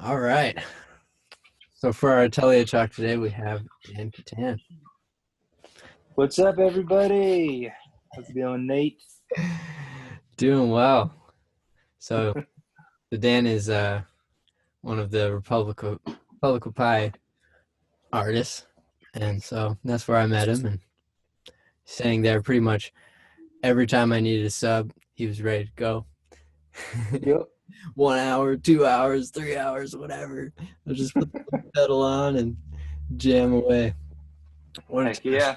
All right. So for our Atelier talk today, we have Dan Kattan. What's up, everybody? How's it going, Nate? Doing well. So the Dan is one of the Republican Pie artists, and so that's where I met him. And saying there pretty much every time I needed a sub, he was ready to go. Yep. 1 hour, 2 hours, 3 hours, whatever. I'll just put the pedal on and jam away. What a Heck time. yeah.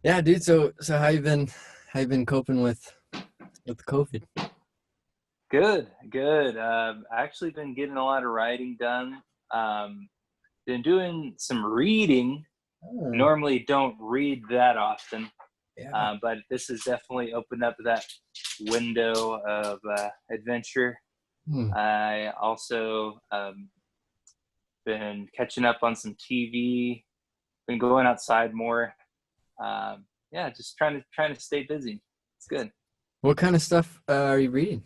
Yeah, dude. So how you been? How you been coping with COVID? Good, good. Actually been getting a lot of writing done. Been doing some reading. Oh, Normally don't read that often, yeah. but this has definitely opened up that window of adventure. Hmm. I also been catching up on some TV, been going outside more. Yeah, just trying to stay busy. It's good. What kind of stuff are you reading?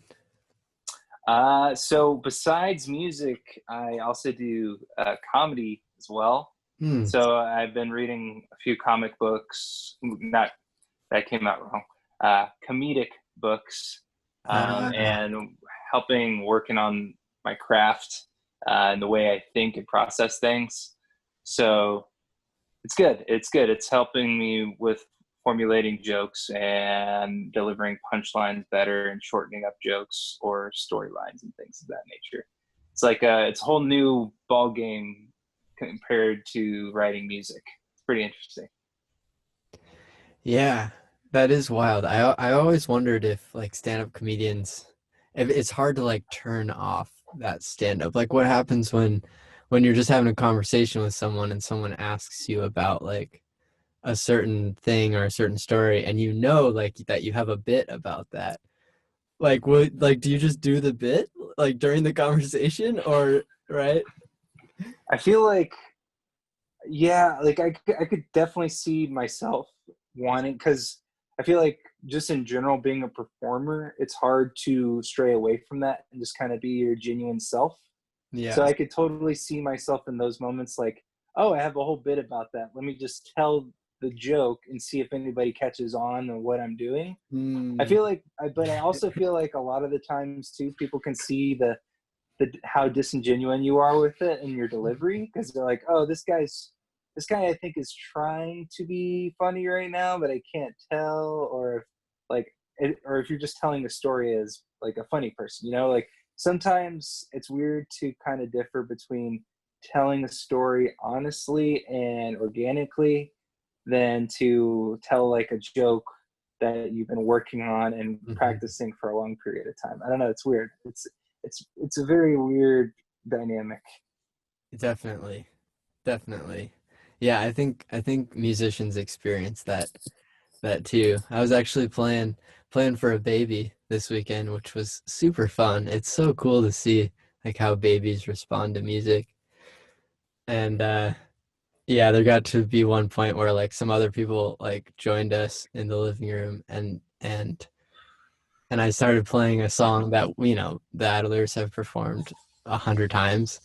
So besides music, I also do comedy as well. Hmm. So I've been reading a few comic books. Not that came out wrong. Comedic books, Ah, and helping working on my craft and the way I think and process things. So it's good. It's good. It's helping me with formulating jokes and delivering punchlines better and shortening up jokes or storylines and things of that nature. It's like it's a whole new ball game compared to writing music. It's pretty interesting. yeah, that is wild. I always wondered if like stand-up comedians, if it's hard to like turn off that stand-up. Like what happens when you're just having a conversation with someone and someone asks you about like a certain thing or a certain story and you know like that you have a bit about that. Like what like do you just do the bit like during the conversation or right? I feel like, yeah, like I could definitely see myself wanting, because I feel like just in general, being a performer, it's hard to stray away from that and just kind of be your genuine self. So Yeah. I could totally see myself in those moments like, oh, I have a whole bit about that. Let me just tell the joke and see if anybody catches on or what I'm doing. I Hmm. feel like, but I also feel like a lot of the times too, people can see the how disingenuous you are with it in your delivery, because they're like, oh, this guy I think is trying to be funny right now, but I can't tell, or if like or if you're just telling the story as like a funny person, like sometimes it's weird to kind of differ between telling a story honestly and organically than to tell like a joke that you've been working on and Mhm. practicing for a long period of time. I don't know, it's weird. It's a very weird dynamic. Definitely. Definitely. Yeah, I think musicians experience that too. I was actually playing for a baby this weekend, which was super fun. It's so cool to see like how babies respond to music. And yeah, there got to be one point where like some other people like joined us in the living room and I started playing a song that the Adlers have performed 100 times,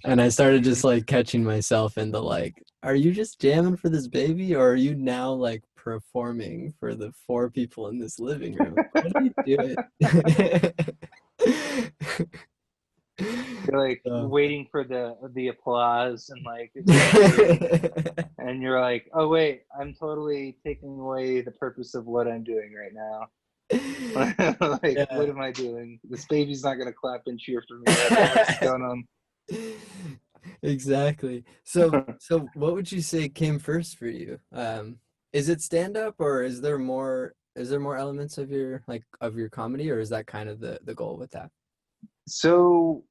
and I started just like catching myself in the like, are you just jamming for this baby, or are you now like performing for the four people in this living room? What are you doing? You're like So, waiting for the applause and like celebrating, and you're like, oh wait, I'm totally taking away the purpose of what I'm doing right now. Like, what yeah. am I doing? This baby's not gonna clap and cheer for me. What's going Exactly. So, on? so what would you say came first for you? Is it stand up or is there more elements of your comedy, or is that kind of the goal with that? So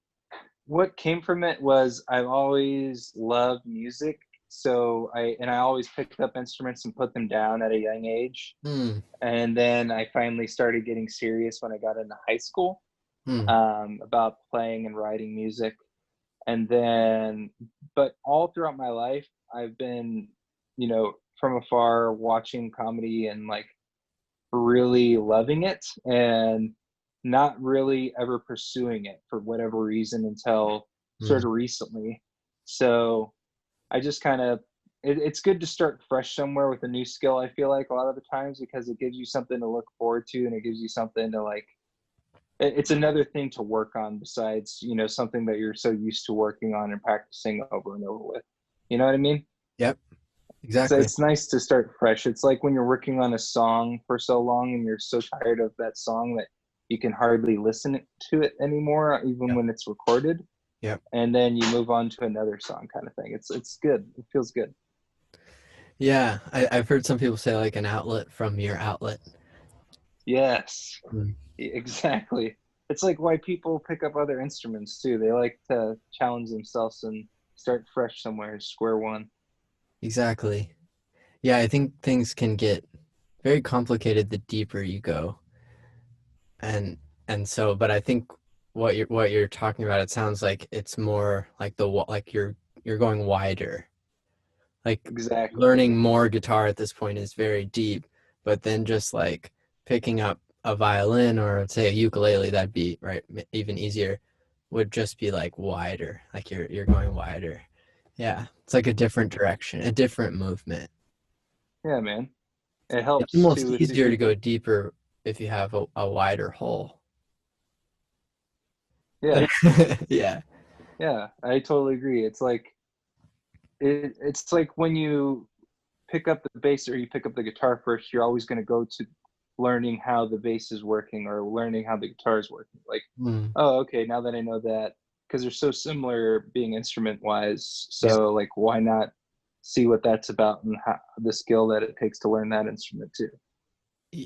what came from it was I've always loved music. So I always picked up instruments and put them down at a young age. Hmm. And then I finally started getting serious when I got into high school, Hmm. about playing and writing music. And then, but all throughout my life, I've been, from afar watching comedy and like really loving it and not really ever pursuing it for whatever reason until Mm. recently. So I just kind of, it's good to start fresh somewhere with a new skill. I feel like a lot of the times, because it gives you something to look forward to, and it gives you something to like, it's another thing to work on besides, something that you're so used to working on and practicing over and over with. You know what I mean? Yep, So exactly. it's nice to start fresh. It's like when you're working on a song for so long and you're so tired of that song that you can hardly listen to it anymore, even Yep. when it's recorded. Yep. And then you move on to another song, kind of thing. It's good. It feels good. Yeah, I've heard some people say like an outlet from your outlet. Yes, Mm. exactly. It's like why people pick up other instruments too. They like to challenge themselves and start fresh somewhere, square one. Exactly. Yeah, I think things can get very complicated the deeper you go. And so, but I think what you're talking about, it sounds like it's more like like you're going wider. Like Exactly. learning more guitar at this point is very deep, but then just like picking up a violin or say a ukulele, that'd be right even easier, would just be like wider. Like you're going wider. Yeah, it's like a different direction, a different movement. Yeah, man. It It's helps almost too if easier to you. go deeper if you have a wider hole. Yeah, Yeah. yeah. I totally agree. It's like it's like when you pick up the bass or you pick up the guitar first, you're always going to go to learning how the bass is working or learning how the guitar is working. Like, Mm. oh, okay, now that I know that, because they're so similar being instrument wise. Yeah. So, like, why not see what that's about and how, the skill that it takes to learn that instrument too?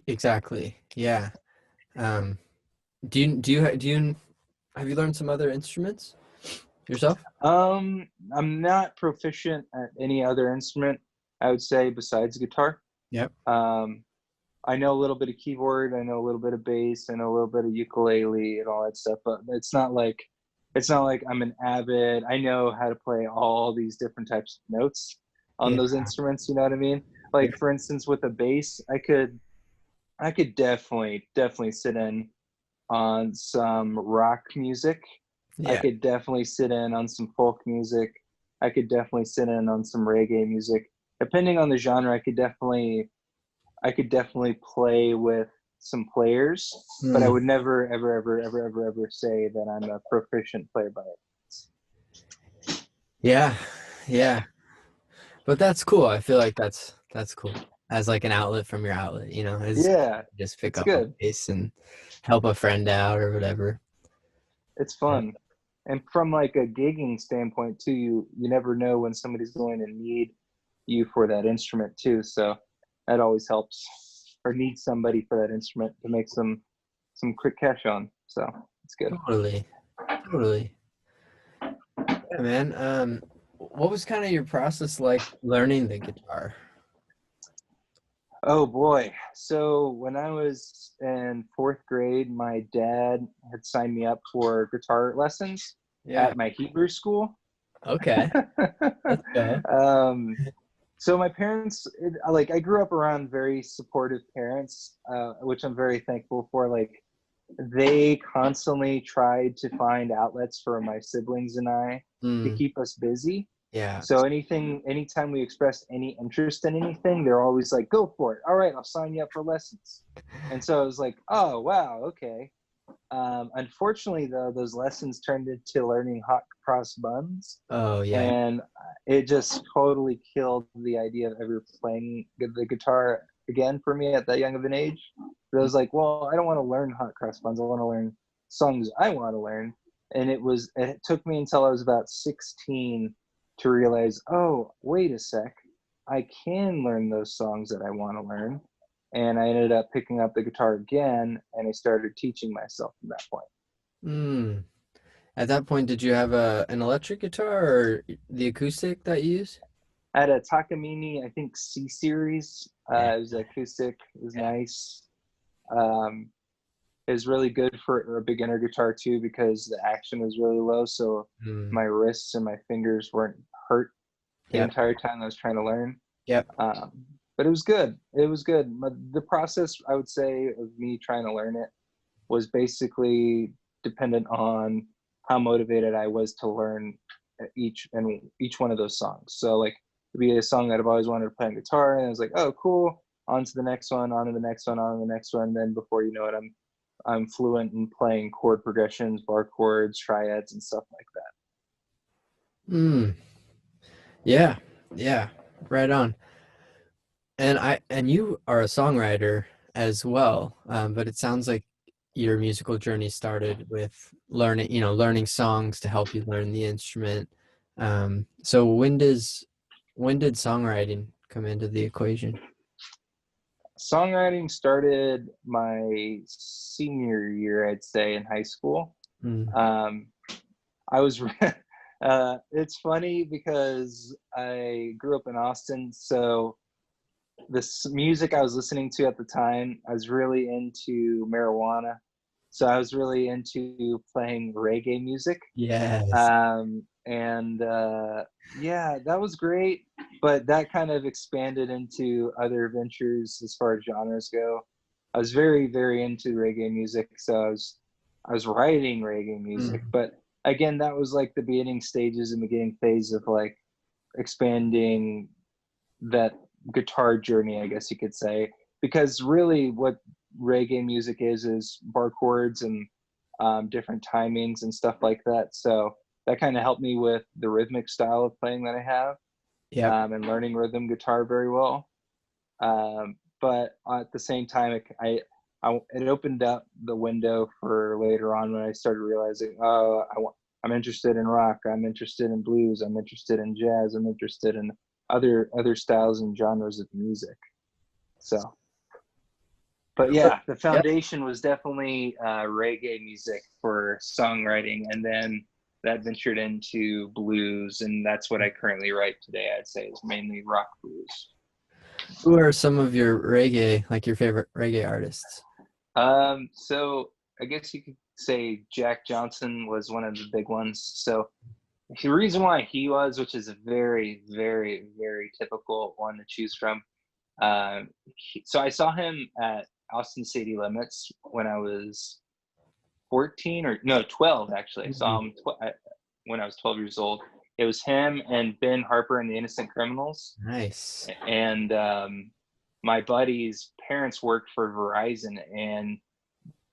Exactly. Yeah. Um, do you have you learned some other instruments yourself? I'm not proficient at any other instrument, I would say, besides guitar. Yep. Um, I know a little bit of keyboard, I know a little bit of bass, I know a little bit of ukulele and all that stuff, but it's not like I'm an avid. I know how to play all these different types of notes on Yeah. those instruments, you know what I mean? Yeah. Like for instance with a bass, I could definitely sit in on some rock music. I Yeah. could definitely sit in on some folk music. I could definitely sit in on some reggae music. Depending on the genre, I could definitely play with some players, but I Mm. would never, ever, ever, ever, ever, ever say that I'm a proficient player by it. Yeah. Yeah. But that's cool. I feel like that's cool. As like an outlet from your outlet, is Yeah, just pick it's up a good. bass and help a friend out or whatever. It's fun. And from like a gigging standpoint too, you never know when somebody's going to need you for that instrument too. So that always helps. Or need somebody for that instrument to make some quick cash on. So it's good. Totally. Totally. Yeah, man. What was kind of your process like learning the guitar? Oh boy. So when I was in fourth grade, my dad had signed me up for guitar lessons Yeah. at my Hebrew school. Okay. Let's go. um, so my parents, like I grew up around very supportive parents, which I'm very thankful for. Like they constantly tried to find outlets for my siblings and I to Mm, keep us busy. yeah. So anytime we expressed any interest in anything, they're always like, "Go for it! All right, I'll sign you up for lessons." And so I was like, "Oh wow, okay." Unfortunately, though, those lessons turned into learning hot cross buns, Oh, yeah. and it just totally killed the idea of ever playing the guitar again for me at that young of an age. But I was like, well, I don't want to learn hot cross buns. I want to learn songs I want to learn. And it took me until I was about 16 to realize, oh, wait a sec, I can learn those songs that I want to learn. And I ended up picking up the guitar again, and I started teaching myself from that point. Mm. At that point, did you have an electric guitar or the acoustic that you use? I had a Takamine, I think C series. Yeah. It was acoustic. It was Yeah. nice. Um, it was really good for a beginner guitar too because the action was really low, so Mm. my wrists and my fingers weren't hurt the Yep. entire time I was trying to learn. Yep. Um, but it was good. It was good. The process, I would say, of me trying to learn it was basically dependent on how motivated I was to learn each one of those songs. So like it'd be a song that I've always wanted to play on guitar, and I was like, oh cool, on to the next one, on to the next one, on to the next one. Then before you know it, I'm fluent in playing chord progressions, bar chords, triads, and stuff like that. Mm, yeah, yeah, right on. And you are a songwriter as well, but it sounds like your musical journey started with learning songs to help you learn the instrument. So when did songwriting come into the equation? Songwriting started my senior year, I'd say, in high school. Mm, Um, I was, it's funny because I grew up in Austin, so this music I was listening to at the time, I was really into marijuana. So I was really into playing reggae music. yes. And yeah, that was great. But that kind of expanded into other ventures as far as genres go. I was very, very into reggae music. So I was writing reggae music. Mm, But again, that was like the beginning stages and beginning phase of like expanding that guitar journey, I guess you could say, because really what reggae music is bar chords and different timings and stuff like that. So that kind of helped me with the rhythmic style of playing that I have, yep. and learning rhythm guitar very well. But at the same time, it opened up the window for later on when I started realizing, oh, I'm interested in rock, I'm interested in blues, I'm interested in jazz, I'm interested in other styles and genres of music. So, but Cool. yeah, the Yep. foundation was definitely reggae music for songwriting, and then that ventured into blues, and that's what I currently write today. I'd say is mainly rock blues. Who are some of your reggae, like your favorite reggae artists? So I guess you could say Jack Johnson was one of the big ones. So the reason why he was, which is a very, very, very typical one to choose from. So I saw him at Austin City Limits when I was 14 or no 12 actually. I saw Mhm. him when I was 12 years old. It was him and Ben Harper and the Innocent Criminals, Nice. and my buddy's parents worked for Verizon, and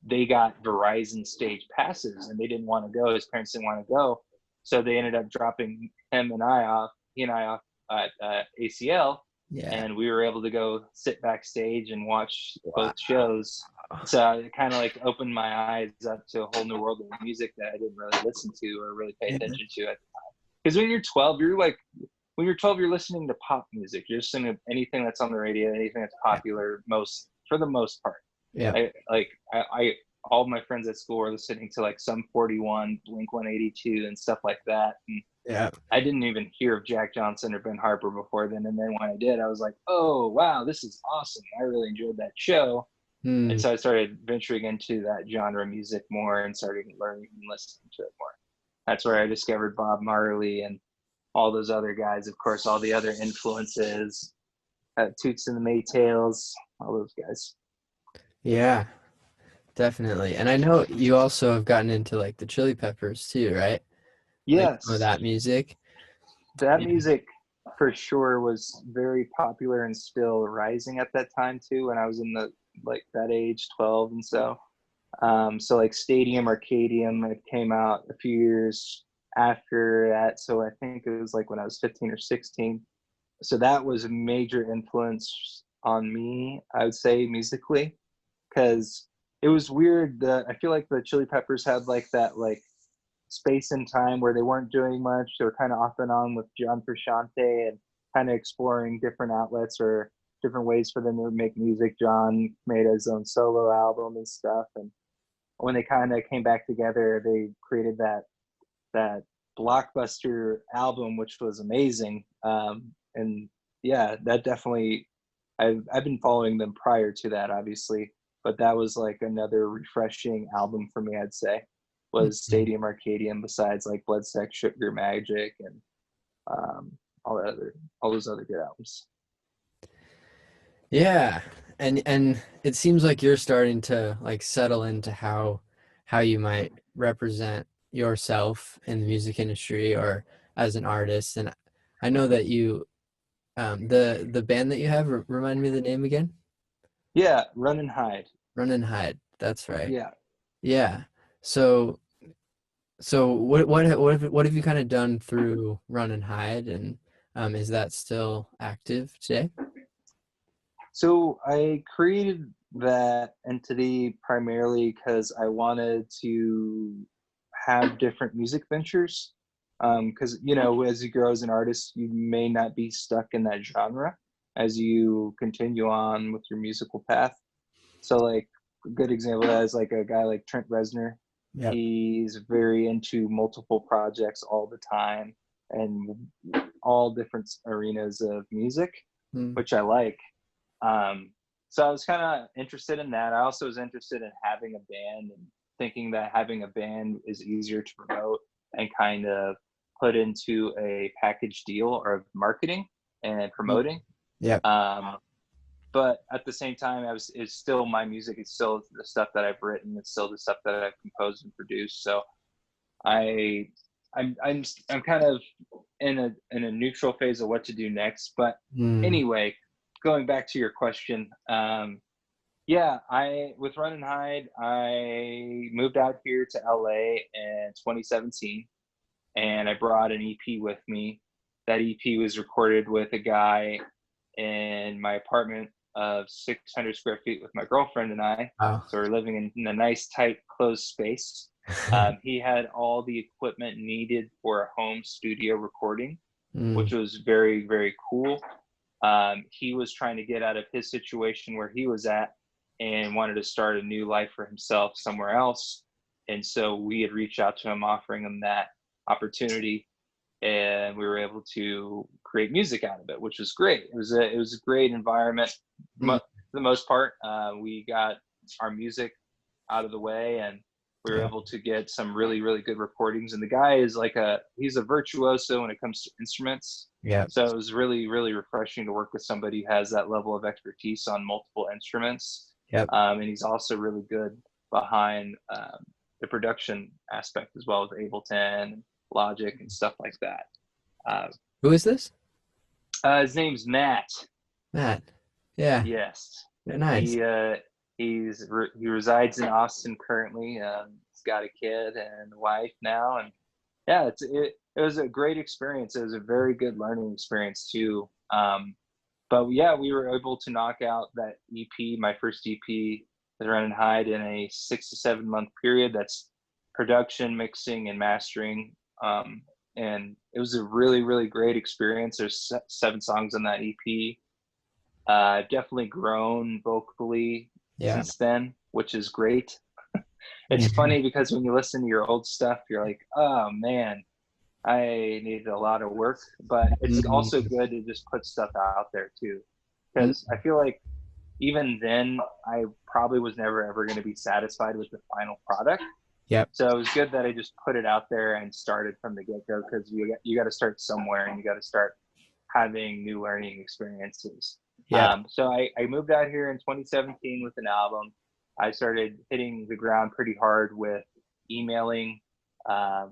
they got Verizon stage passes, and they didn't want to go. His parents didn't want to go, so they ended up dropping he and I off at ACL, Yeah. and we were able to go sit backstage and watch Wow. both shows. So it kind of like opened my eyes up to a whole new world of music that I didn't really listen to or really pay Yeah. attention to at the time. Because when you're 12, when you're 12, you're listening to pop music. You're listening to anything that's on the radio, anything that's Yeah. popular, for the most part. Yeah. I all of my friends at school were listening to like Sum 41, Blink 182, and stuff like that. And Yeah. I didn't even hear of Jack Johnson or Ben Harper before then. And then when I did, I was like, oh wow, this is awesome. I really enjoyed that show. And Hmm. so I started venturing into that genre of music more and started learning and listening to it more. That's where I discovered Bob Marley and all those other guys. Of course, all the other influences, Toots and the Maytals, all those guys. Yeah, definitely. And I know you also have gotten into like the Chili Peppers too, right? Like some of Yes, that music. that Yeah. music for sure was very popular and still rising at that time too. When I was in the like that age, 12 and so. So like Stadium Arcadium, it came out a few years after that. So I think it was like when I was 15 or 16. So that was a major influence on me, I would say, musically, because it was weird that I feel like the Chili Peppers had like that like space and time where they weren't doing much. They were kind of off and on with John Frusciante and kind of exploring different outlets or different ways for them to make music. John made his own solo album and stuff, and when they kind of came back together, they created that blockbuster album, which was amazing. And yeah, that definitely I've been following them prior to that, obviously, but that was like another refreshing album for me. I'd say was Mhm. Stadium Arcadium. Besides like Blood, Sex, Sugar, Magic, and um, all those other good albums. Yeah. And it seems like you're starting to like settle into how you might represent yourself in the music industry or as an artist. And I know that you the band that you have, remind me of the name again. Yeah, Run and Hide. Run and Hide. That's right. Yeah. Yeah. So what have you kind of done through Run and Hide, and is that still active today? So I created that entity primarily because I wanted to have different music ventures. Because, you know, as you grow as an artist, you may not be stuck in that genre as you continue on with your musical path. So, like, a good example of that is like a guy like Trent Reznor. Yep. He's very into multiple projects all the time and all different arenas of music, Mm, which I like. So I was kind of interested in that. I also was interested in having a band and thinking that having a band is easier to promote and kind of put into a package deal or marketing and mm, promoting. yep. Um, but at the same time, it's still my music. It's still the stuff that I've written. It's still the stuff that I've composed and produced. So I, I'm kind of in a neutral phase of what to do next. But Mm, anyway, going back to your question, yeah, I with Run and Hide, I moved out here to LA in 2017, and I brought an EP with me. That EP was recorded with a guy in my apartment of 600 square feet with my girlfriend and I. wow. So we're living in a nice, tight, closed space. He had all the equipment needed for a home studio recording, Mm, which was very, very cool. He was trying to get out of his situation where he was at and wanted to start a new life for himself somewhere else. And so we had reached out to him, offering him that opportunity, and we were able to create music out of it, which was great. It was a great environment. mm, For the most part, we got our music out of the way, and we were yeah. able to get some really, really good recordings. And the guy is like he's a virtuoso when it comes to instruments. Yep. So it was really, really refreshing to work with somebody who has that level of expertise on multiple instruments. Yep. And he's also really good behind the production aspect as well with Ableton, Logic, and stuff like that. Uh, Who is this? his name's Matt. Matt. Yeah. Yes, Very nice. he he resides in Austin currently. He's got a kid and a wife now, and yeah, it was a great experience. It was a very good learning experience too. But yeah, we were able to knock out that EP, my first EP, the Run and Hide, in a 6 to 7 month period. That's production, mixing, and mastering. And it was a really, really great experience. There's 7 songs on that EP. I've definitely grown vocally Yeah. since then, which is great. Yeah. It's funny because when you listen to your old stuff, you're like, oh man, I needed a lot of work, but it's also Mm, good to just put stuff out there too. Because mm, I feel like even then, I probably was never ever going to be satisfied with the final product. yep. So it was good that I just put it out there and started from the get go because you got to start somewhere and you got to start having new learning experiences. Yep. So I moved out here in 2017 with an album. I started hitting the ground pretty hard with emailing um,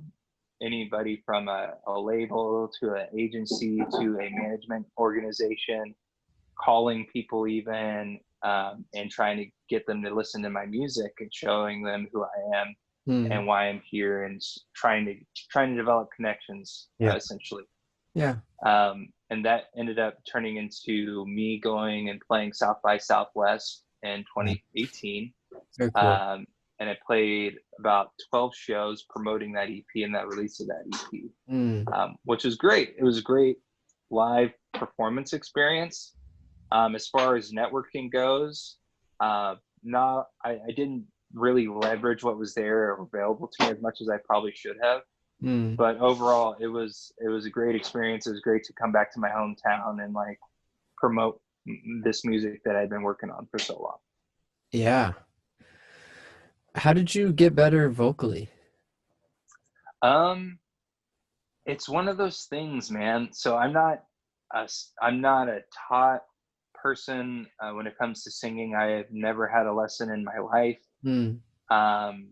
anybody from a label to an agency to a management organization, calling people even, and trying to get them to listen to my music and showing them who I am Mm, and why I'm here and trying to develop connections yep. essentially. Yeah. And that ended up turning into me going and playing South by Southwest in Yeah. 2018. Very cool. Um, and I played about 12 shows promoting that EP and that release of that EP, Mm, which was great. It was a great live performance experience. As far as networking goes, not I didn't really leverage what was there or available to me as much as I probably should have. mm, But overall, it was a great experience. It was great to come back to my hometown and like promote this music that I've been working on for so long. yeah. How did you get better vocally? Um, it's one of those things, man. So a, I'm not a taught person when it comes to singing. I have never had a lesson in my life. Mm, Um,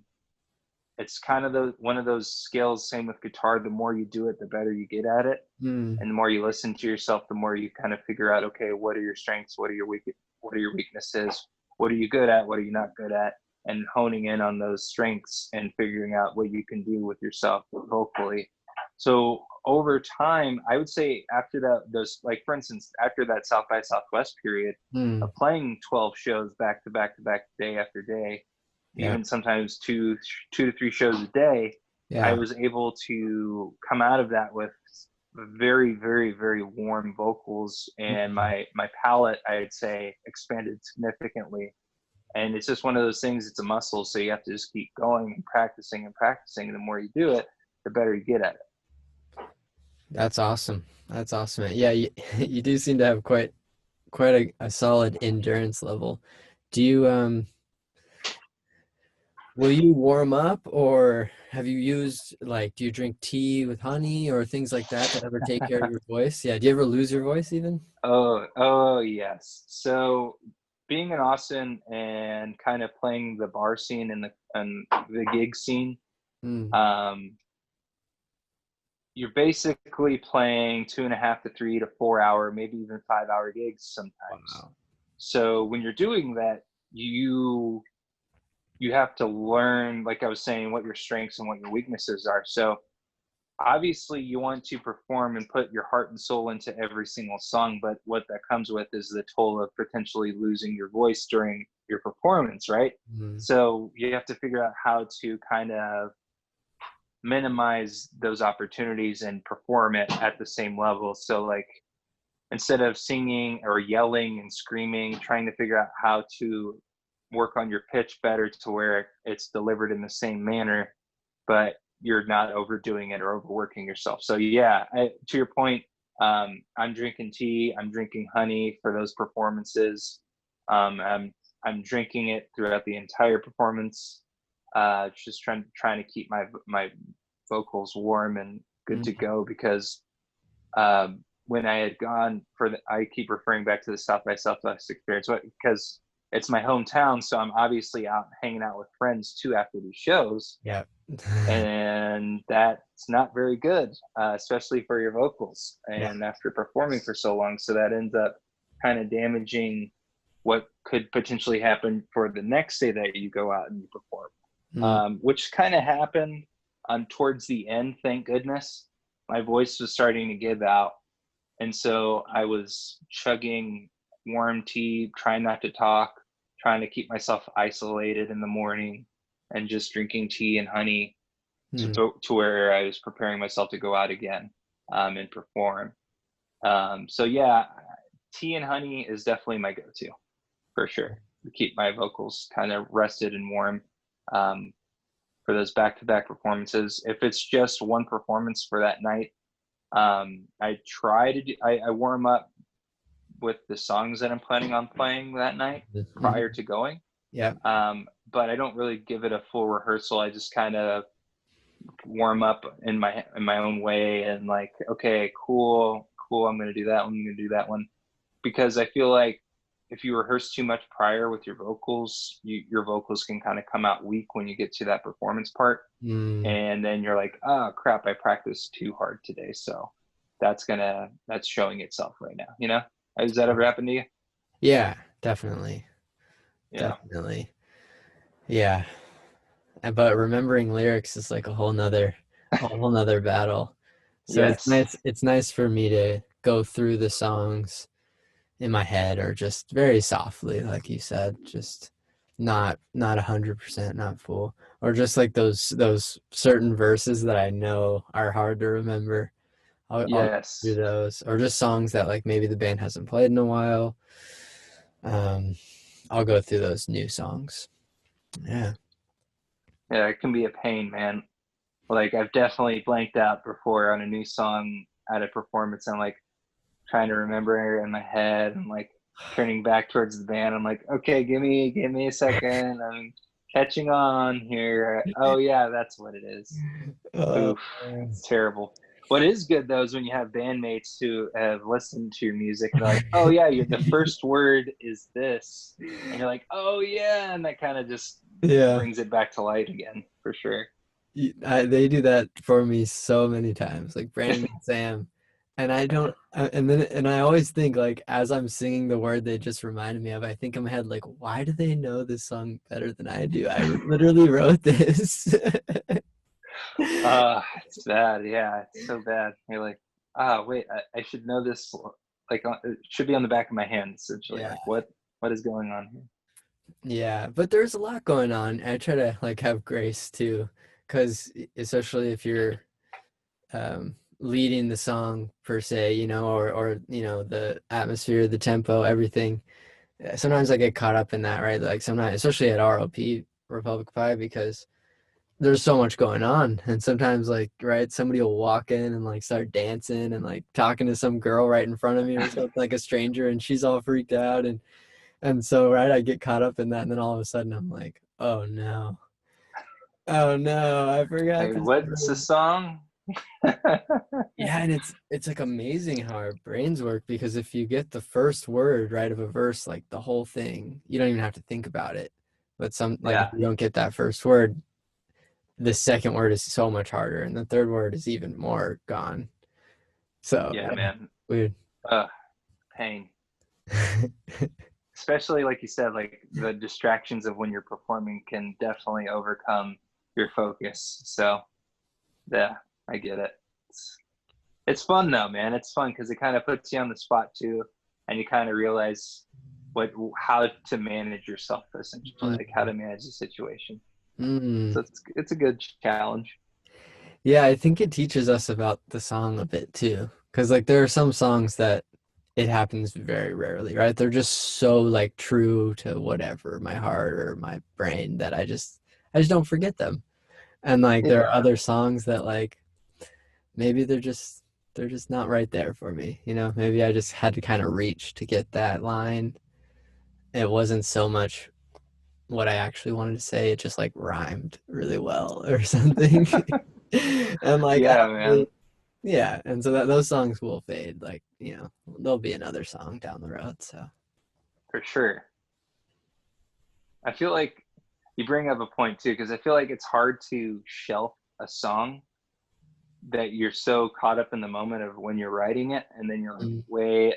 it's kind of one of those skills. Same with guitar. The more you do it, the better you get at it, Mm, and the more you listen to yourself, the more you kind of figure out, okay, what are your strengths? What are your weaknesses? What are you good at? What are you not good at? And honing in on those strengths and figuring out what you can do with yourself vocally. So over time, I would say after that, those, like for instance, after that South by Southwest period of mm, playing 12 shows back to back to back, day after day, yeah, even sometimes two to three shows a day, I yeah. was able to come out of that with very, very, very warm vocals, and Mm. my palette, I'd say, expanded significantly. And it's just one of those things. It's a muscle, so you have to just keep going and practicing and practicing. And the more you do it, the better you get at it. That's awesome. That's awesome. Yeah, you, you do seem to have quite a solid endurance level. Do you will you warm up or have you used like do you drink tea with honey or things like that to ever take care of your voice? Yeah, do you ever lose your voice even? Oh yes. So being in Austin and kind of playing the bar scene and the gig scene, Mm, um, you're basically playing 2.5 to 3 to 4 hour, maybe even 5 hour gigs sometimes. wow. So when you're doing that, you have to learn, like I was saying, what your strengths and what your weaknesses are. So obviously you want to perform and put your heart and soul into every single song, but what that comes with is the toll of potentially losing your voice during your performance, right? Mm, So you have to figure out how to kind of minimize those opportunities and perform it at the same level. So like instead of singing or yelling and screaming, trying to figure out how to work on your pitch better to where it's delivered in the same manner, but you're not overdoing it or overworking yourself. So yeah, to your point, I'm drinking tea, I'm drinking honey for those performances. I'm drinking it throughout the entire performance. Just trying to keep my vocals warm and good to mm, go because when I had gone I keep referring back to the South by Southwest experience because it's my hometown. So I'm obviously out hanging out with friends too after these shows. yeah. And that's not very good, especially for your vocals. Yeah. And after performing for so long, so that ends up kind of damaging what could potentially happen for the next day that you go out and you perform, Mm, which kind of happened towards the end. Thank goodness, my voice was starting to give out, and so I was chugging warm tea, trying not to talk, trying to keep myself isolated in the morning, and just drinking tea and honey mm. to where I was preparing myself to go out again and perform. So yeah, tea and honey is definitely my go-to for sure to keep my vocals kind of rested and warm um, for those back-to-back performances. If it's just one performance for that night, I try to I warm up with the songs that I'm planning on playing that night prior Mhm. to going. Yeah. But I don't really give it a full rehearsal. I just kind of warm up in my own way and like, okay, cool, I'm gonna do that one, I'm gonna do that one. Because I feel like if you rehearse too much prior with your vocals, your vocals can kind of come out weak when you get to that performance part. Mm. And then you're like, oh crap, I practiced too hard today. So that's showing itself right now, you know? Has that ever happened to you? Yeah, definitely. Yeah. Definitely. Yeah. But remembering lyrics is like a whole nother battle. So Yes. it's nice for me to go through the songs in my head or just very softly, like you said, just not 100%, not full. Or just like those certain verses that I know are hard to remember. I'll go through Yes. those. Or just songs that like maybe the band hasn't played in a while. Um, I'll go through those new songs. Yeah. Yeah, it can be a pain, man. Like I've definitely blanked out before on a new song at a performance. I'm like trying to remember in my head. I'm like turning back towards the band. I'm like, okay, give me a second. I'm catching on here. Oh yeah, that's what it is. Oh, Oof, it's terrible. What is good though is when you have bandmates who have listened to your music and they're like, oh yeah, the first word is this, and you're like, oh yeah, and that kind of just yeah. brings it back to light again for sure. They do that for me so many times, like Brandon and Sam. And I don't, and I always think like as I'm singing the word they just reminded me of, I think in my head like, why do they know this song better than I do? I literally wrote this. It's bad. Yeah, it's so bad. You're like, wait, I should know this. Like, it should be on the back of my hand, essentially. Yeah, Like, what is going on here? yeah, but there's a lot going on. I try to like have grace too, because especially if you're leading the song per se, or the atmosphere, the tempo, everything. Sometimes I get caught up in that, right? Like sometimes, especially at ROP, Republic Pie, because there's so much going on, and sometimes like right, somebody will walk in and like start dancing and like talking to some girl right in front of me or something, like a stranger, and she's all freaked out, and so right, I get caught up in that, and then all of a sudden I'm like, oh no, oh no, I forgot Hey, this what's the word. song? Yeah, and it's like amazing how our brains work, because if you get the first word right of a verse, like the whole thing, you don't even have to think about it. But some like if Yeah, you don't get that first word, the second word is so much harder, and the third word is even more gone. So yeah, yeah, man. weird. Uh, Pain. Especially like you said, like the distractions of when you're performing can definitely overcome your focus. So yeah, I get it. It's fun though, man. It's fun because it kind of puts you on the spot too, and you kind of realize how to manage yourself essentially, like how Mm, to manage the situation. mm. So it's a good challenge. Yeah, I think it teaches us about the song a bit too. Because like there are some songs that it happens very rarely, right? They're just so like true to whatever, my heart or my brain, that I just don't forget them. And like there are Yeah, other songs that like maybe they're just not right there for me, you know? Maybe I just had to kind of reach to get that line. It wasn't so much what I actually wanted to say, it just like rhymed really well or something. And like I yeah, don't man, really. Yeah, and so those songs will fade. Like, there'll be another song down the road. So, for sure. I feel like you bring up a point too, because I feel like it's hard to shelf a song that you're so caught up in the moment of when you're writing it, and then you're like, mm, wait,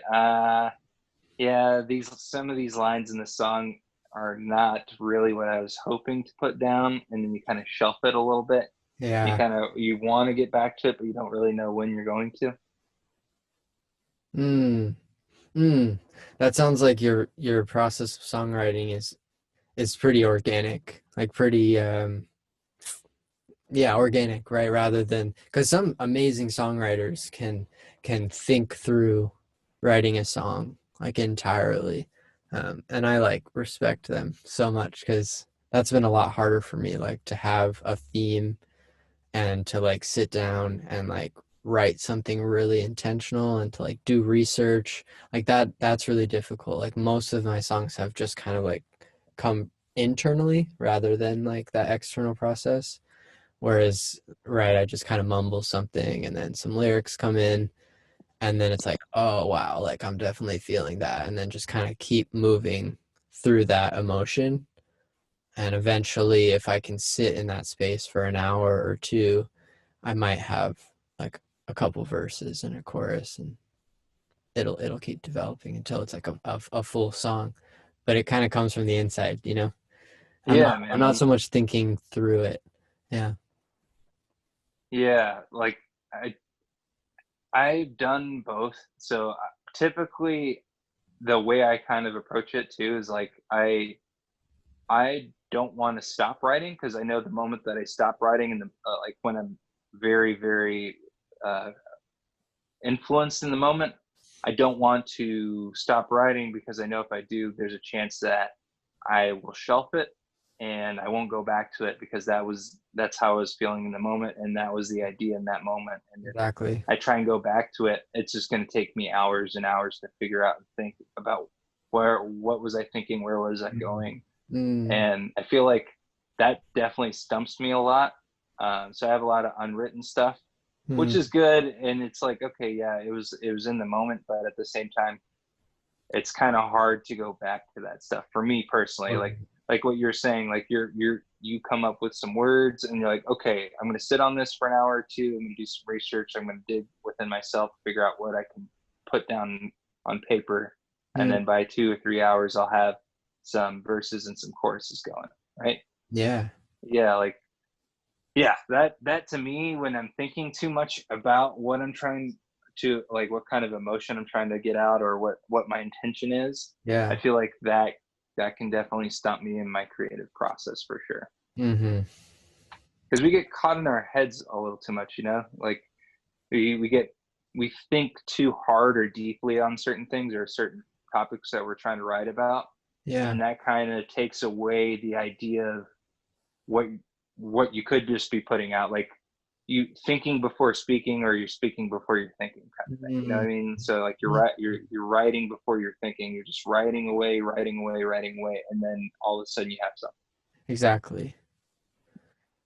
yeah, these some of these lines in the song are not really what I was hoping to put down, and then you kind of shelf it a little bit. yeah. You want to get back to it, but you don't really know when you're going to. Mm, mm. That sounds like your process of songwriting is pretty organic, like pretty yeah, organic, right? Rather than because some amazing songwriters can think through writing a song like entirely, and I like respect them so much because that's been a lot harder for me, like to have a theme and to like sit down and like write something really intentional and to like do research like that's really difficult. Like most of my songs have just kind of like come internally rather than like that external process. Whereas, right, I just kind of mumble something and then some lyrics come in, and then it's like, oh wow, like I'm definitely feeling that, and then just kind of keep moving through that emotion. And eventually, if I can sit in that space for an hour or two, I might have like a couple verses and a chorus, and it'll keep developing until it's like a full song. But it kind of comes from the inside, you know. I'm not Yeah, I'm man. not so much thinking through it. Yeah. Yeah, like I I've done both. So typically, the way I kind of approach it too is like I don't want to stop writing because I know the moment that I stop writing and like when I'm very uh, influenced in the moment, I don't want to stop writing because I know if I do, there's a chance that I will shelf it and I won't go back to it because that's how I was feeling in the moment and that was the idea in that moment. And if Exactly. I try and go back to it, it's just going to take me hours and hours to figure out and think about what was I thinking, where was I going, Mm. and I feel like that definitely stumps me a lot. So I have a lot of unwritten stuff, which Mm. is good. And it's like, okay, yeah, it was in the moment, but at the same time, it's kind of hard to go back to that stuff for me personally. Like Totally. like what you're saying, like you come up with some words and you're like, okay, I'm going to sit on this for an hour or two. I'm going to do some research. I'm going to dig within myself, figure out what I can put down on paper. And Mm, then by 2 or 3 hours, I'll have some verses and some choruses going. Right. yeah. Yeah. Like, yeah, that to me, when I'm thinking too much about what I'm trying to, like, what kind of emotion I'm trying to get out, or what my intention is, I Yeah. feel like that can definitely stop me in my creative process for sure. Mm-hmm. Because we get caught in our heads a little too much, like we think too hard or deeply on certain things or certain topics that we're trying to write about, Yeah. and that kind of takes away the idea of what what you could just be putting out, like you thinking before speaking, or you're speaking before you're thinking, kind of thing, you know what Mm, I mean? So like you're writing before you're thinking. You're just writing away, writing away, writing away, and then all of a sudden you have something. exactly.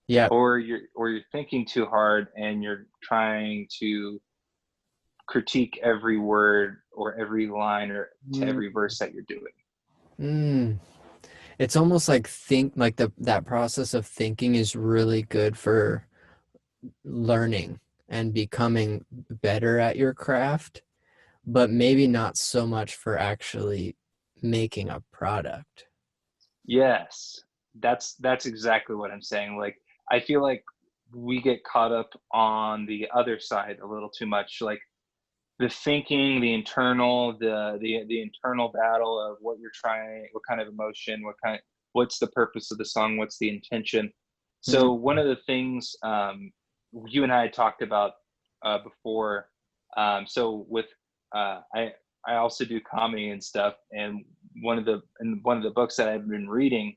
Yeah. Or you're thinking too hard and you're trying to critique every word or every line or to Mm, every verse that you're doing. mm. It's almost like that process of thinking is really good for learning and becoming better at your craft, but maybe not so much for actually making a product. Yes, that's exactly what I'm saying. Like, I feel like we get caught up on the other side a little too much, like the thinking, the internal, the internal battle of what you're trying, what kind of emotion, what's the purpose of the song, what's the intention. Mm, So one of the things you and I had talked about before, so with I also do comedy and stuff, and one of the books that I've been reading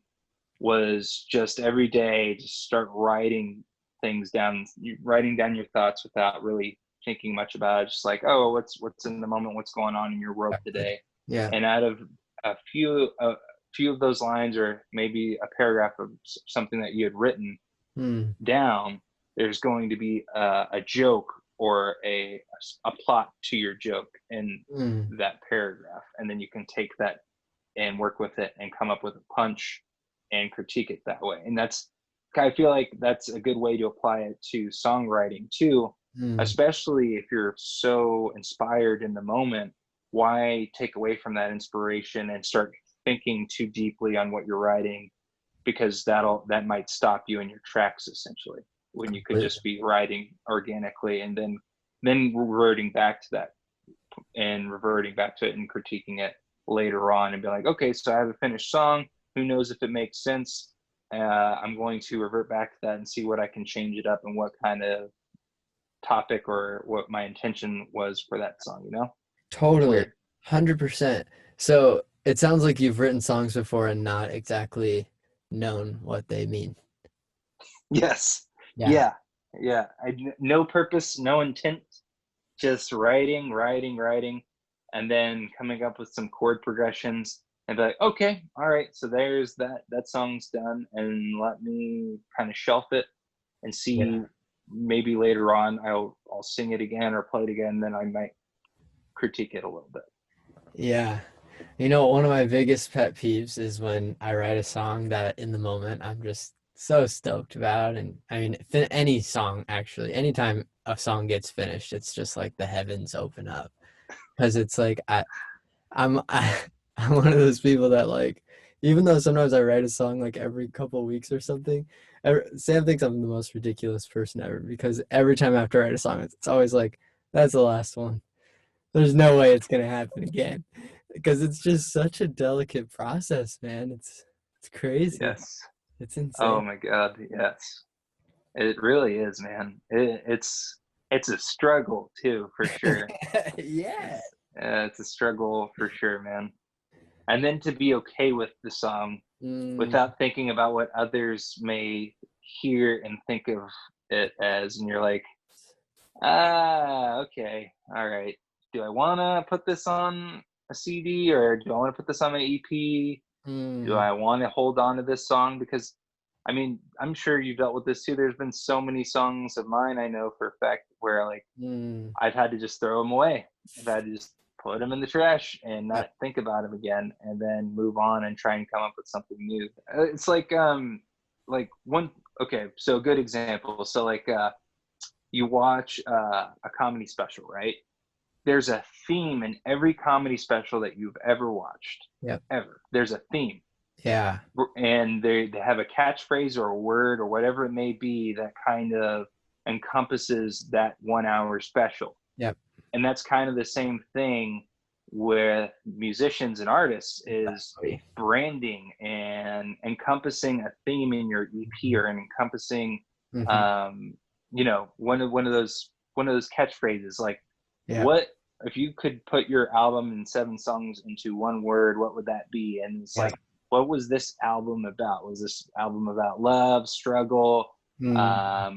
was just every day just start writing things down, writing down your thoughts without really thinking much about it, just like, oh, what's in the moment, what's going on in your world exactly. today. Yeah. And out of a few of those lines, or maybe a paragraph of something that you had written Mm, down, there's going to be a joke or a plot to your joke in mm, that paragraph, and then you can take that and work with it and come up with a punch and critique it that way. And I feel like that's a good way to apply it to songwriting too, mm. especially if you're so inspired in the moment. Why take away from that inspiration and start thinking too deeply on what you're writing? Because that might stop you in your tracks, essentially, when you could Completely. just be writing organically, and then reverting back to that, and reverting back to it and critiquing it later on, and be like, okay, so I have a finished song. Who knows if it makes sense? I'm going to revert back to that and see what I can change it up, and what kind of topic or what my intention was for that song. It's Totally. weird. 100%. So it sounds like you've written songs before and not exactly known what they mean. Yes. Yeah. Yeah. Yeah. No purpose, no intent, just writing, writing, writing, and then coming up with some chord progressions, and be like, okay, all right, so there's that song's done, and let me kind of shelf it and Yeah. see, maybe later on I'll sing it again or play it again, then I might critique it a little bit. Yeah. You know, one of my biggest pet peeves is when I write a song that in the moment I'm just so stoked about. And I mean, any song actually, anytime a song gets finished, it's just like the heavens open up because it's like I'm I'm one of those people that like, even though sometimes I write a song like every couple of weeks or something, Sam thinks I'm the most ridiculous person ever because every time after I write a song, it's always like, that's the last one. There's no way it's gonna happen again because it's just such a delicate process, man. It's crazy. Yes. It's Oh insane. my god, yes. It really is, man. It's a struggle too, for sure. Yeah. It's a struggle for sure, man. And then to be okay with the song Mm, without thinking about what others may hear and think of it as, and you're like, okay, all right, do I want to put this on a CD, or do I want to put this on my EP? Do mm, I want to hold on to this song? Because I mean, I'm sure you've dealt with this too. There's been so many songs of mine, I know for a fact, where like mm. I've had to just throw them away. I've had to just put them in the trash and not think about them again, and then move on and try and come up with something new. It's like one, okay, so a good example. So like you watch a comedy special, right? There's a theme in every comedy special that you've ever watched. Yep. Ever. There's a theme. Yeah. And they have a catchphrase or a word or whatever it may be that kind of encompasses that 1 hour special. Yep. And that's kind of the same thing with musicians and artists, is branding and encompassing a theme in your EP, or encompassing you know, one of those catchphrases, like, what if you could put your album in 7 songs into one word, what would that be? And it's like, what was this album about? Was this album about love, struggle,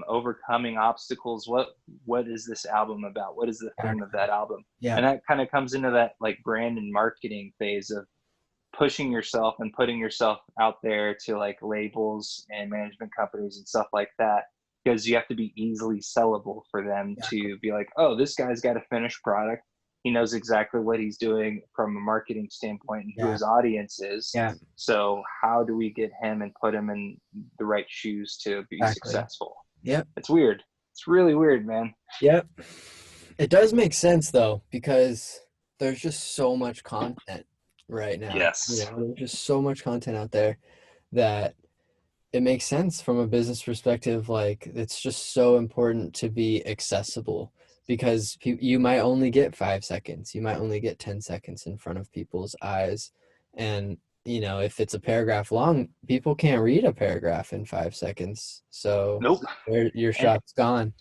overcoming obstacles? What is this album about? What is the theme of that album? And that kind of comes into that like brand and marketing phase of pushing yourself and putting yourself out there to like labels and management companies and stuff like that, because you have to be easily sellable for them to be like, oh, this guy's got a finished product. He knows exactly what he's doing from a marketing standpoint and who his audience is. So how do we get him and put him in the right shoes to be successful? It's weird. It's really weird, man. It does make sense though, because there's just so much content right now. You know, there's just so much content out there that it makes sense from a business perspective. Like, it's just so important to be accessible, because you might only get 5 seconds, you might only get 10 seconds in front of people's eyes. And, you know, if it's a paragraph long, people can't read a paragraph in 5 seconds. So your shot's gone.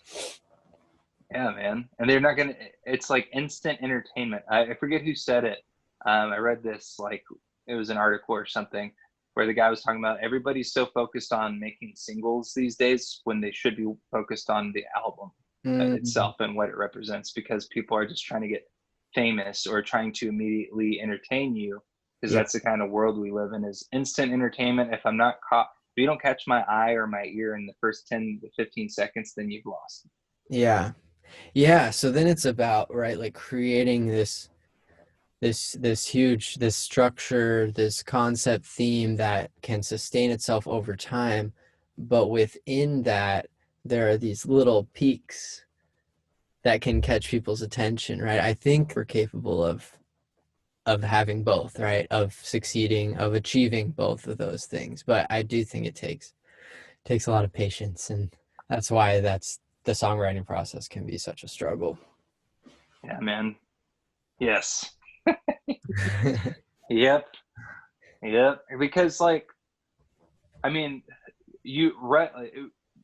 Yeah, man. And they're not going to, it's like instant entertainment. I forget who said it. I read this, like, it was an article or something, where the guy was talking about everybody's so focused on making singles these days when they should be focused on the album itself and what it represents, because people are just trying to get famous or trying to immediately entertain you, because that's the kind of world we live in, is instant entertainment. If I'm not caught, if you don't catch my eye or my ear in the first 10 to 15 seconds, then you've lost. So then it's about, right, like creating this huge, this structure, this concept theme that can sustain itself over time. But within that, there are these little peaks that can catch people's attention, right? I think we're capable of having both, right? Of succeeding, of achieving both of those things. But I do think it takes a lot of patience, and that's why the songwriting process can be such a struggle. Yeah, man. Yes. Yep. Because, like, I mean,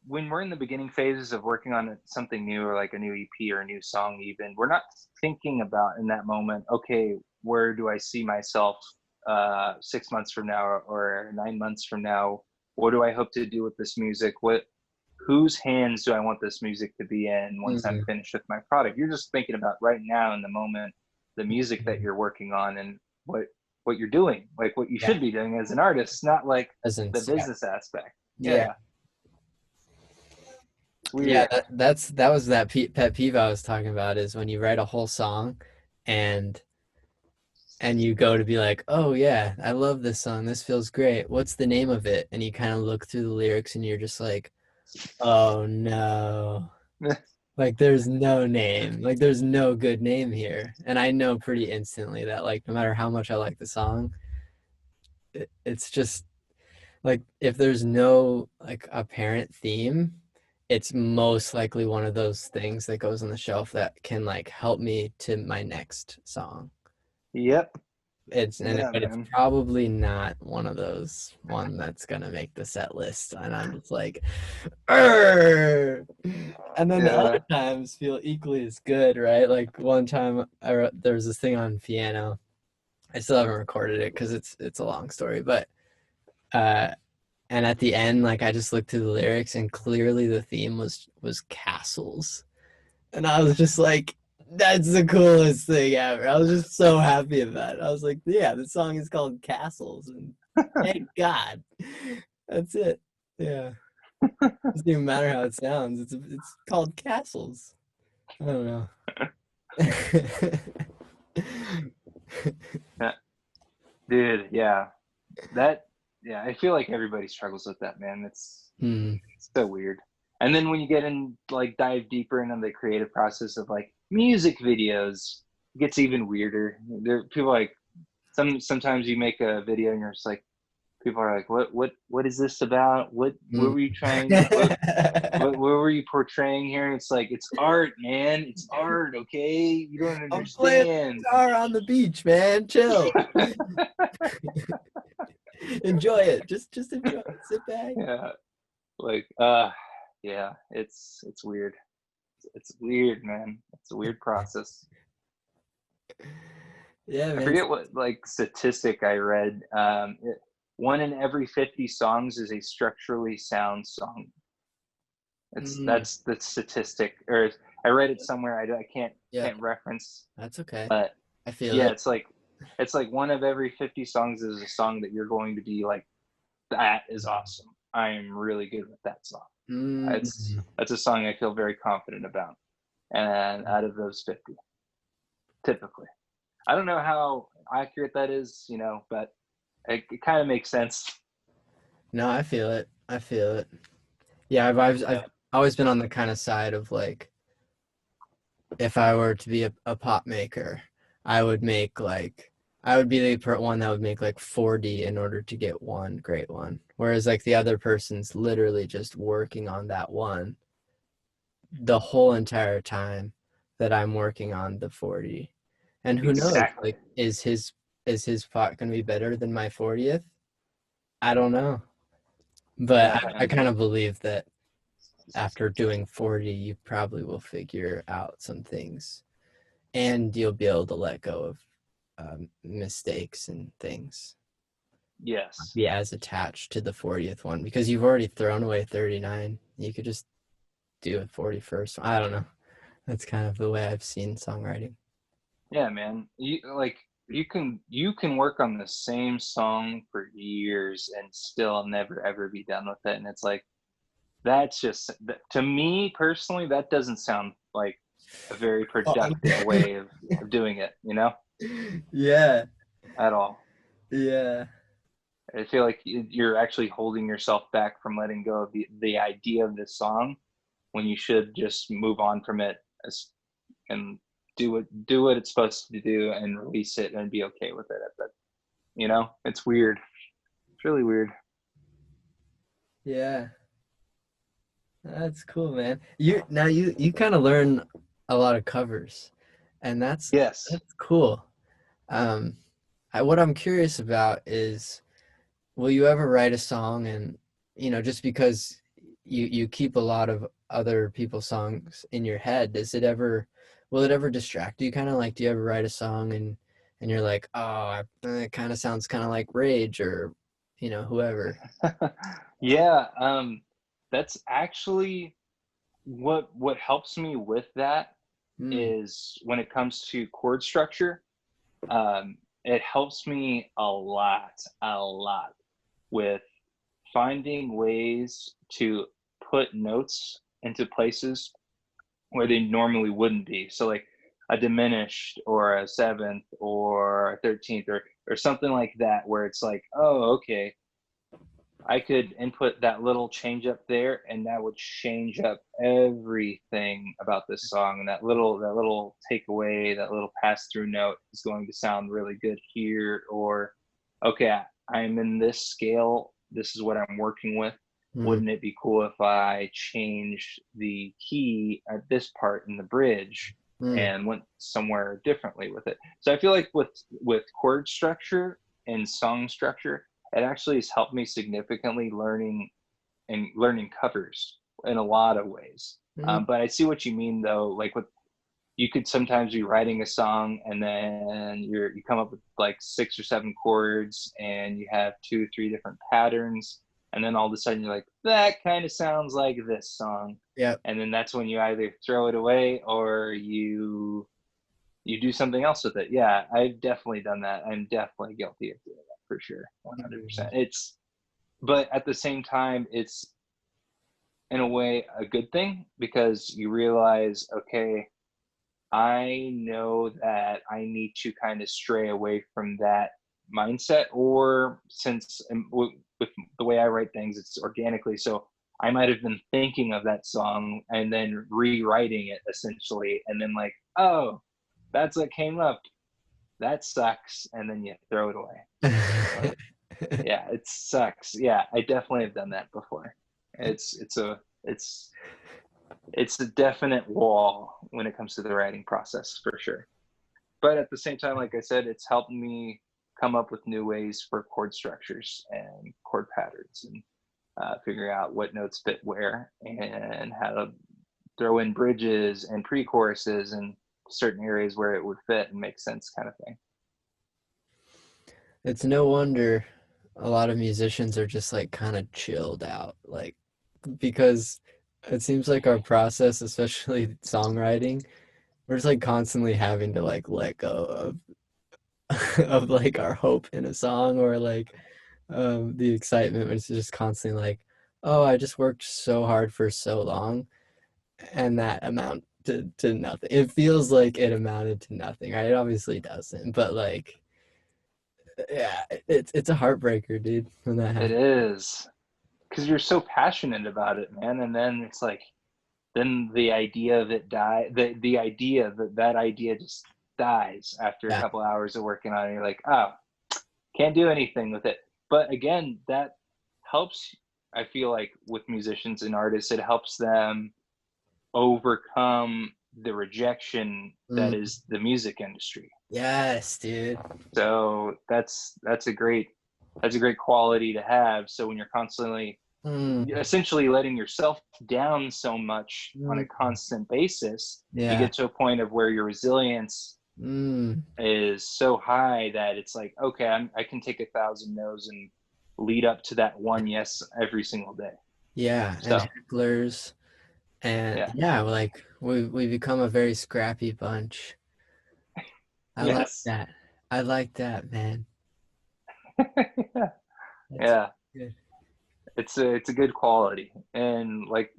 when we're in the beginning phases of working on something new, or like a new EP or a new song, even, we're not thinking about in that moment, okay, where do I see myself 6 months from now, or 9 months from now? What do I hope to do with this music? Whose hands do I want this music to be in once I'm finished with my product? You're just thinking about right now in the moment, the music that you're working on, and what you're doing, like what you should be doing as an artist, not like the business aspect. Weird. That was that pet peeve I was talking about, is when you write a whole song and you go to be like, oh yeah, I love this song, this feels great, what's the name of it? And you kind of look through the lyrics and you're just like, oh no. Like, there's no name, like there's no good name here. And I know pretty instantly that, like, no matter how much I like the song, it's just like, if there's no like apparent theme, it's most likely one of those things that goes on the shelf that can like help me to my next song. It's probably not one of those that's gonna make the set list, and I'm just like, Arr! And then the other times feel equally as good, right? Like, one time there was this thing on piano. I still haven't recorded it because it's a long story, but and at the end, like, I just looked through the lyrics and clearly the theme was castles, and I was just like, that's the coolest thing ever. I was just so happy about it. I was like, yeah, the song is called Castles, and thank God. That's it. Yeah. It doesn't even matter how it sounds. It's called Castles. I don't know. Yeah, dude, yeah. That yeah, I feel like everybody struggles with that, man. Hmm. It's so weird. And then when you get in, like, dive deeper into the creative process of like music videos, it gets even weirder. There people like sometimes you make a video and you're just like, people are like, what is this about? What Mm. were you trying what were you portraying here? And it's like, it's art, man. It's art, okay? You don't I'm playing understand. guitar on the beach, man. Chill. Enjoy it. Just enjoy it. Sit back. Yeah. Like, yeah, it's weird. It's weird, man. It's a weird process. Yeah, I man. forget what like statistic I read. One in every 50 songs is a structurally sound song. Mm, That's the statistic, or I read it somewhere. I yeah, can't reference, that's okay. but I feel yeah, it. it's like one of every 50 songs is a song that you're going to be like, that is awesome. I am really good with that song. It's Mm. that's a song I feel very confident about. And out of those 50, typically, I don't know how accurate that is, but it kind of makes sense. No, I feel it. I feel it. Yeah, I've Yeah. always been on the kind of side of like if I were to be a pop maker, I would make like I would be the one that would make like 40 in order to get one great one. Whereas like the other person's literally just working on that one the whole entire time that I'm working on the 40. And who knows, Exactly. like is his pot gonna be better than my 40th? I don't know. But Yeah, I man. kind of believe that after doing 40, you probably will figure out some things and you'll be able to let go of mistakes and things. Yes. Be as attached to the 40th one because you've already thrown away 39. You could just do a 41st. I don't know. That's kind of the way I've seen songwriting. Yeah, man. You can work on the same song for years and still never ever be done with it. And it's like, that's just, to me personally, that doesn't sound like a very Oh. productive way of doing it, Yeah, at all. yeah. I feel like you're actually holding yourself back from letting go of the idea of this song, when you should just move on from it, and do what it's supposed to do and release it and be okay with it. It's weird. It's really weird. Yeah. That's cool, man. You kind of learn a lot of covers, and Yes. that's cool. Um, what I'm curious about is, will you ever write a song and, just because you keep a lot of other people's songs in your head, will it ever distract you? Kind of like, do you ever write a song and you're like, oh, it kind of sounds kind of like Rage or, whoever. Yeah. That's actually what helps me with that, Hmm. is when it comes to chord structure. It helps me a lot with finding ways to put notes into places where they normally wouldn't be. So like a diminished or a seventh or a 13th, or something like that, where it's like, oh, okay, I could input that little change up there and that would change up everything about this song. And that little takeaway, that little pass through note is going to sound really good here. Or, okay, I'm in this scale. This is what I'm working with. Hmm. Wouldn't it be cool if I changed the key at this part in the bridge Hmm. and went somewhere differently with it? So I feel like with chord structure and song structure, it actually has helped me significantly learning covers in a lot of ways. Hmm. But I see what you mean, though. Like, you could sometimes be writing a song and then you come up with like 6 or 7 chords and you have 2 or 3 different patterns, and then all of a sudden you're like, that kind of sounds like this song. Yep. And then that's when you either throw it away or you do something else with it. Yeah, I've definitely done that. I'm definitely guilty of doing that, for sure. 100%. But at the same time, it's in a way a good thing, because you realize, okay, I know that I need to kind of stray away from that mindset, or since with the way I write things, it's organically. So I might have been thinking of that song and then rewriting it essentially, and then like, oh, that's what came up. That sucks, and then you throw it away. So yeah, it sucks. Yeah, I definitely have done that before. It's it's a definite wall when it comes to the writing process for sure. But at the same time, like I said, it's helped me come up with new ways for chord structures and chord patterns, and figuring out what notes fit where and how to throw in bridges and pre-choruses and certain areas where it would fit and make sense, kind of thing. It's no wonder a lot of musicians are just like kind of chilled out, like because it seems like our process, especially songwriting, we're just like constantly having to like let go of of like our hope in a song or like the excitement. It's just constantly like, oh, I just worked so hard for so long and that amount to nothing. It feels like it amounted to nothing, right? It obviously doesn't, but like yeah, it's a heartbreaker, dude, when that It happens. is, because you're so passionate about it, man, and then it's like, then the idea of it the idea that that idea just dies after a Yeah. couple hours of working on it. You're like, oh, can't do anything with it. But again, that helps. I feel like with musicians and artists, it helps them overcome the rejection that Mm, is the music industry. yes, dude. So that's a great quality to have. So when you're constantly Mm, essentially letting yourself down so much on a mm, constant basis, you yeah. get to a point of where your resilience Mm, is so high that it's like, okay, I can take 1,000 no's and lead up to that one yes every single day. yeah, and So hecklers. And yeah, yeah, like we become a very scrappy bunch. I like yes, that. I like that, man. That's yeah, good. it's a good quality, and like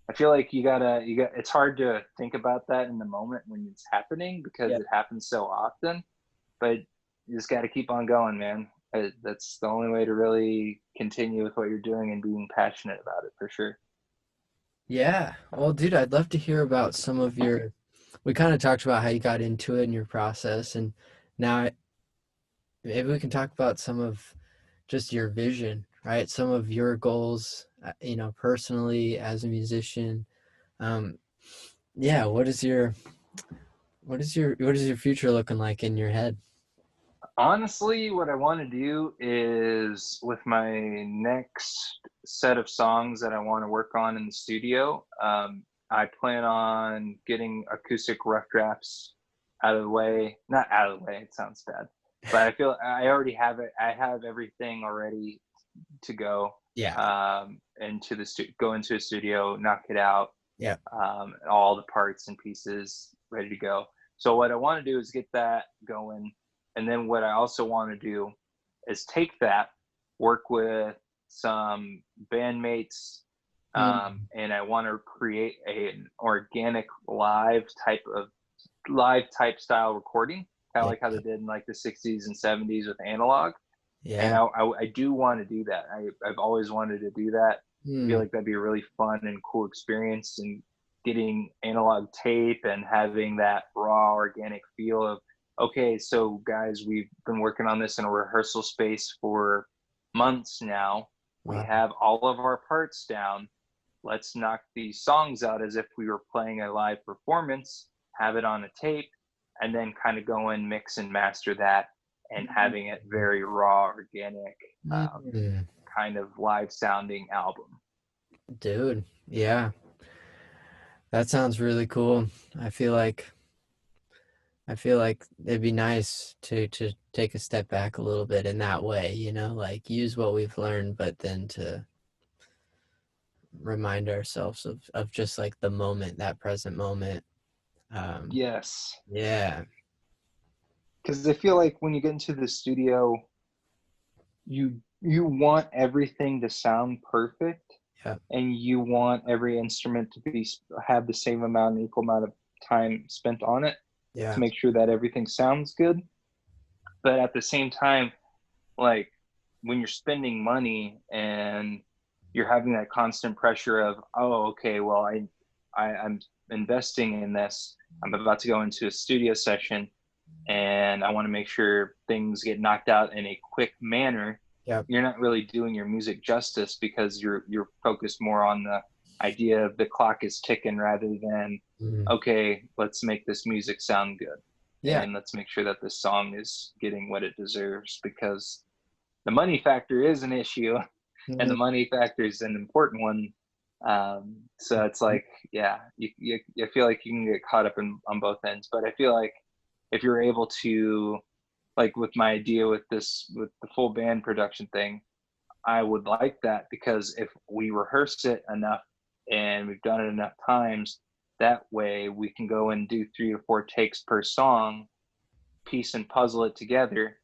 I feel like you got it's hard to think about that in the moment when it's happening because Yeah. it happens so often, but you just got to keep on going, man. That's the only way to really continue with what you're doing and being passionate about it for sure. Yeah. Well, dude, I'd love to hear about some of your we kind of talked about how you got into it and your process and now maybe we can talk about some of just your vision, right? Some of your goals, personally as a musician. Um, yeah, what is your future looking like in your head? Honestly, what I want to do is with my next set of songs that I want to work on in the studio, I plan on getting acoustic rough drafts out of the way. Not out of the way, it sounds bad, but I feel I already have it. I have everything already to go Yeah. into go into a studio, knock it out, Yeah. all the parts and pieces ready to go. So what I want to do is get that going, and then what I also want to do is take that, work with some bandmates, Mm, and I want to create an organic live type style recording, kind of yeah. like how they did in like the 60s and 70s with analog. And Yeah. I do want to do that. I've always wanted to do that. I feel Mm, like that'd be a really fun and cool experience, and getting analog tape and having that raw organic feel of, okay, so guys, we've been working on this in a rehearsal space for months now. We wow. have all of our parts down. Let's knock these songs out as if we were playing a live performance, have it on a tape, and then kind of go in, mix and master that, and having it very raw, organic, Mm, kind of live sounding album. dude, yeah. That sounds really cool. I feel like I feel like it'd be nice to take a step back a little bit in that way, like use what we've learned, but then to remind ourselves of just like the moment, that present moment. Um, Yes, yeah, because I feel like when you get into the studio, you want everything to sound perfect, yeah, and you want every instrument to be have the same amount, equal amount of time spent on it to Yeah. make sure that everything sounds good. But at the same time, like when you're spending money and you're having that constant pressure of, oh, okay, well, I'm investing in this. I'm about to go into a studio session and I want to make sure things get knocked out in a quick manner. Yep. You're not really doing your music justice because you're focused more on the idea of the clock is ticking rather than, Mhm. okay, let's make this music sound good Yeah. and let's make sure that this song is getting what it deserves, because the money factor is an issue and the Mhm. money factor is an important one. So it's like, yeah, you feel like you can get caught up on both ends, but I feel like if you're able to, like with my idea with with the full band production thing, I would like that because if we rehearse it enough and we've done it enough times, that way we can go and do 3 or 4 takes per song, piece and puzzle it together,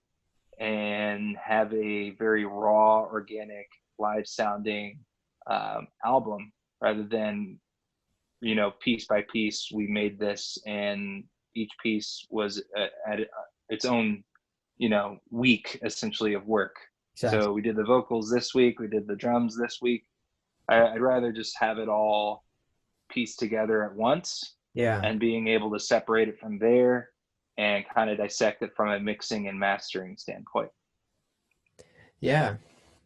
and have a very raw, organic, live sounding album rather than, piece by piece, we made this and each piece was at its own, week essentially of work. Exactly. So we did the vocals this week, we did the drums this week. I'd rather just have it all pieced together at once Yeah. and being able to separate it from there and kind of dissect it from a mixing and mastering standpoint. Yeah.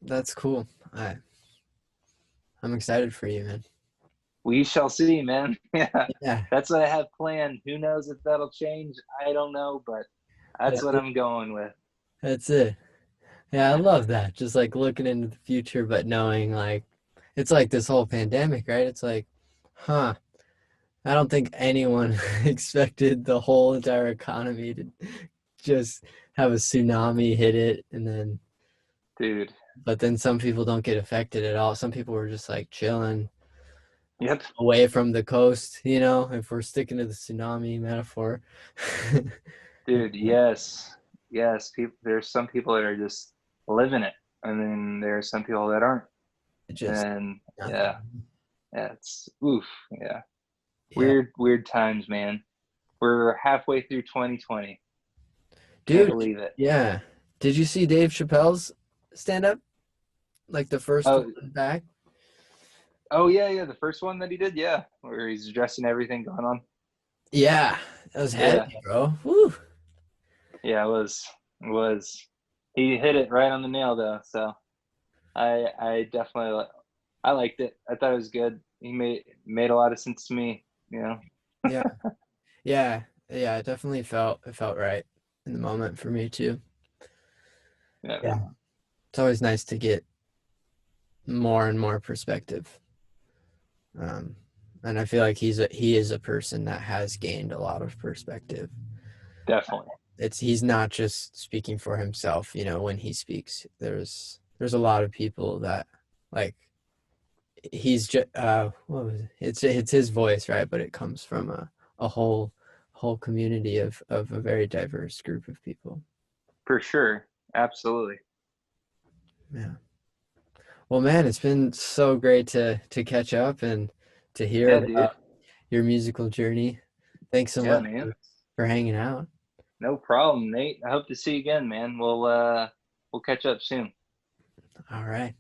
That's cool. I'm excited for you, man. We shall see, man. Yeah, Yeah. that's what I have planned. Who knows if that'll change? I don't know, but Yeah. that's what I'm going with. That's it. Yeah, I love that. Just like looking into the future, but knowing like it's like this whole pandemic, right? It's like, huh, I don't think anyone expected the whole entire economy to just have a tsunami hit it and then Dude. but then some people don't get affected at all. Some people were just like chilling Yep. away from the coast, if we're sticking to the tsunami metaphor. Dude, yes. Yes. There's some people that are just living it. And then there's some people that aren't. Just And yeah. nothing. Yeah. It's oof. Yeah. Yeah. Weird, weird times, man. We're halfway through 2020. Can't Dude, believe it. yeah. Did you see Dave Chappelle's stand up? Like the first Oh, one back? oh yeah, yeah. The first one that he did, yeah, where he's addressing everything going on. Yeah, that was Yeah. heavy, bro. Woo. Yeah, it was he hit it right on the nail though. So I definitely I liked it. I thought it was good. He made a lot of sense to me, you know. Yeah. Yeah. Yeah, it felt right in the moment for me too. Yeah, Yeah. It's always nice to get more and more perspective. Um, and I feel like he is a person that has gained a lot of perspective. definitely. He's not just speaking for himself, when he speaks. There's a lot of people that like he's just what was it? It's his voice, right? But it comes from a whole community of a very diverse group of people. For sure. Absolutely. Yeah. Well, man, it's been so great to catch up and to hear Yeah, dude. about your musical journey. Thanks so Yeah, much man. for hanging out. No problem, Nate. I hope to see you again, man. We'll catch up soon. All right.